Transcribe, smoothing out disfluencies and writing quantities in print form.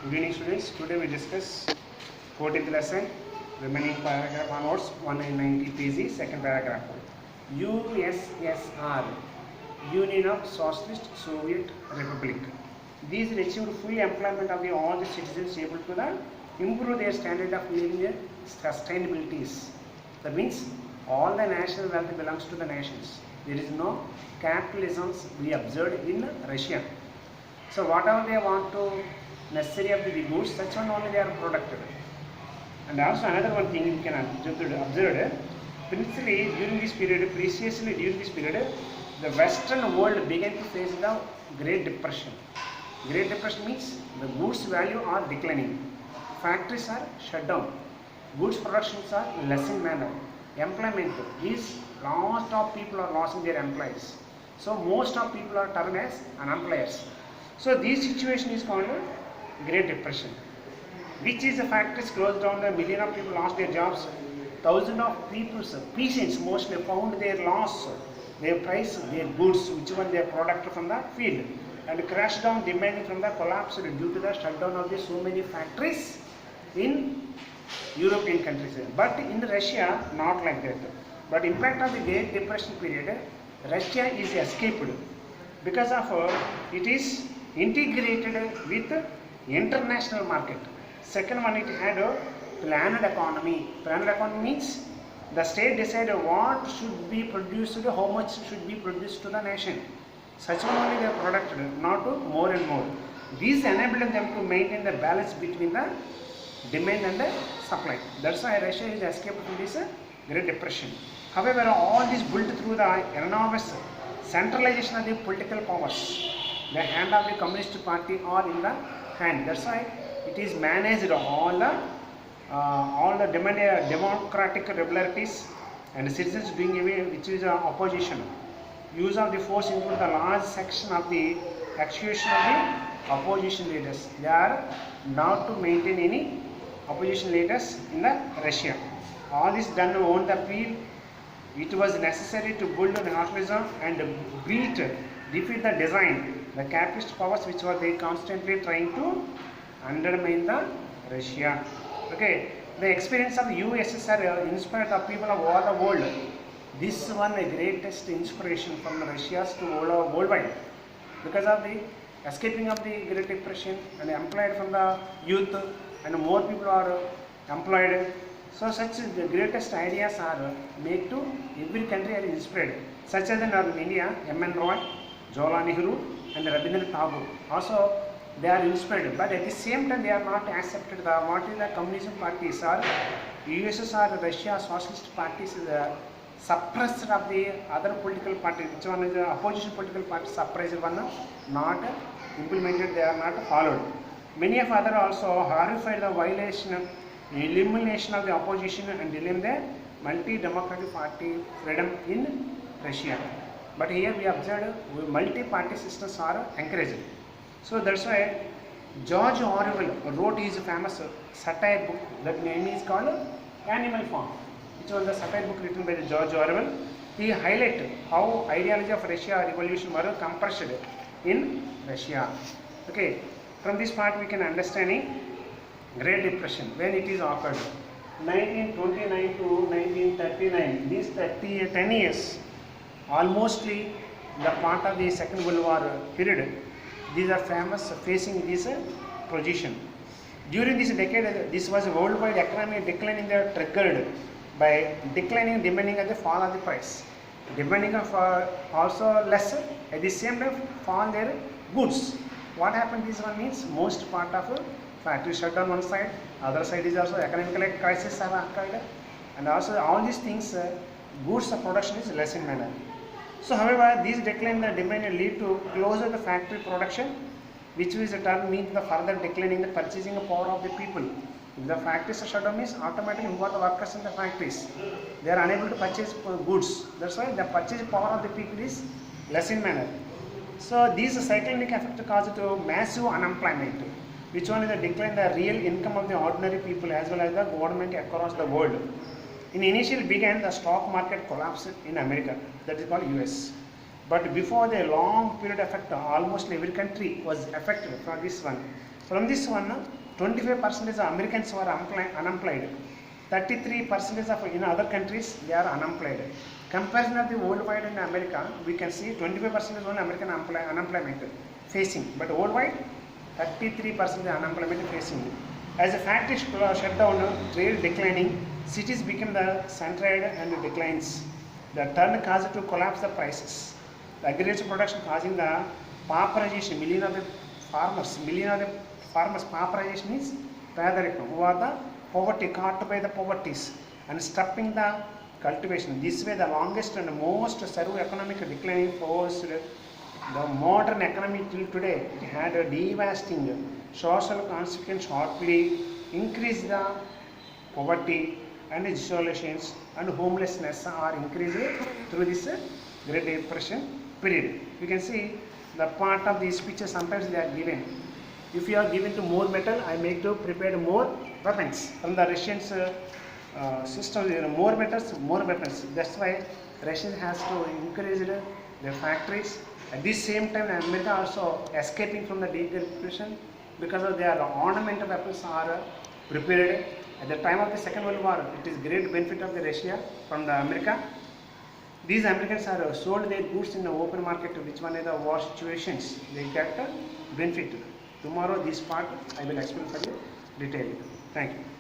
Good evening students. Today we discuss 14th lesson, remaining paragraph onwards, 190 page, second paragraph. USSR, Union of Socialist Soviet Republic. These achieved full employment of all the citizens able to improve their standard of living and sustainabilities. That means all the national wealth belongs to the nations. There is no capitalism we observed in Russia. So whatever they want to necessary of the goods, such one only they are produced. And also another one thing you can observe, preciously during this period, the Western world began to face the Great Depression. Great Depression means the goods value are declining, factories are shut down, goods productions are less in manner, employment is lot of people are losing their employees. So most of people are termed as unemployed. So this situation is called Great Depression, which is the factories closed down, a million of people lost their jobs, thousands of people, peasants mostly found their loss, their price, their goods, which one their product from the field, and crashed down demand from the collapse due to the shutdown of the so many factories in European countries. But in Russia, not like that. But impact of the Great Depression period, Russia is escaped because of it is integrated with international market. Second one, it had a planned economy. Planned economy means the state decided what should be produced, how much should be produced to the nation. Such one only they are produced, not more and more. These enabled them to maintain the balance between the demand and the supply. That's why Russia is escaped from this Great Depression. However, all this built through the enormous centralization of the political powers. The hand of the Communist Party are in the hand. That's why it is managed all the democratic regularities and citizens doing away, which is opposition. Use of the force include the large section of the execution of the opposition leaders. They are not to maintain any opposition leaders in the Russia. All this done on the field. It was necessary to build nationalism and defeat the design, the capitalist powers which were they constantly trying to undermine the Russia. Okay, the experience of USSR inspired the people of all the world. This one the greatest inspiration from the Russia's to worldwide because of the escaping of the Great Depression and employed from the youth and more people are employed. So such the greatest ideas are made to every country are inspired. Such as in India, M.N. Roy, Jawaharlal Nehru and Rabindranath Tagore. Also they are inspired, but at the same time they are not accepted. What is the communism parties or USSR, Russia socialist parties is suppressed of the other political parties. Which one is the opposition political party suppressed one, not implemented, they are not followed. Many of other also horrified the violation, elimination of the opposition and delaying the multi-democratic party freedom in Russia. But here we observed multi-party systems are encouraged. So that's why George Orwell wrote his famous satire book, that name is called Animal Farm, which was the satire book written by George Orwell. He highlighted how ideology of Russia revolution were compressed in Russia. Okay, from this part we can understanding Great Depression when it is occurred. 1929 to 1939, these 10 years, almostly the part of the Second World War period, these are famous facing this position. During this decade, this was a worldwide economic decline in the triggered by declining demanding at the fall of the price. Demanding of also lesser, at the same time fall their goods. What happened this one means most part of factory shut down one side, other side is also economic crisis have occurred, and also all these things goods production is less in manner. So however, these decline the demand lead to closer the factory production, which is a term means the further declining the purchasing power of the people. If the factories are shut down means automatically who are the workers in the factories, they are unable to purchase goods. That's why the purchase power of the people is less in manner. So these cyclic effect cause to massive unemployment, which one is the decline the real income of the ordinary people as well as the government across the world. In initial began the stock market collapse in America, that is called US. But before the long period effect, almost every country was affected for this one. From this one, 25% of Americans were unemployed. 33% of in other countries they are unemployed. Comparison of the worldwide and America, we can see 25% is only American unemployment facing, but worldwide 33% unemployment facing. As a factory shut down, trade declining, cities became the centroid and declines. The turn caused to collapse the prices. The agriculture production causing the pauperization, million of the farmers, pauperization means padarikam, who are the poverty, caught by the poverties and stopping the cultivation. This way the longest and most severe economic decline forced the modern economy till today. It had a devastating social consequence, sharply increased the poverty and isolations and homelessness are increased through this Great Depression period. You can see the part of these speeches sometimes they are given. If you are given to more metal, I make to prepare more weapons. From the Russians system, more metals, more weapons. That's why Russia has to encourage their factories. At the same time, America also escaping from the depression because of their ornamental weapons are prepared. At the time of the Second World War, it is great benefit of the Russia from the America. These Americans are sold their goods in the open market, which one is the war situations. They get benefit. Tomorrow this part I will explain for you detailedly. Thank you.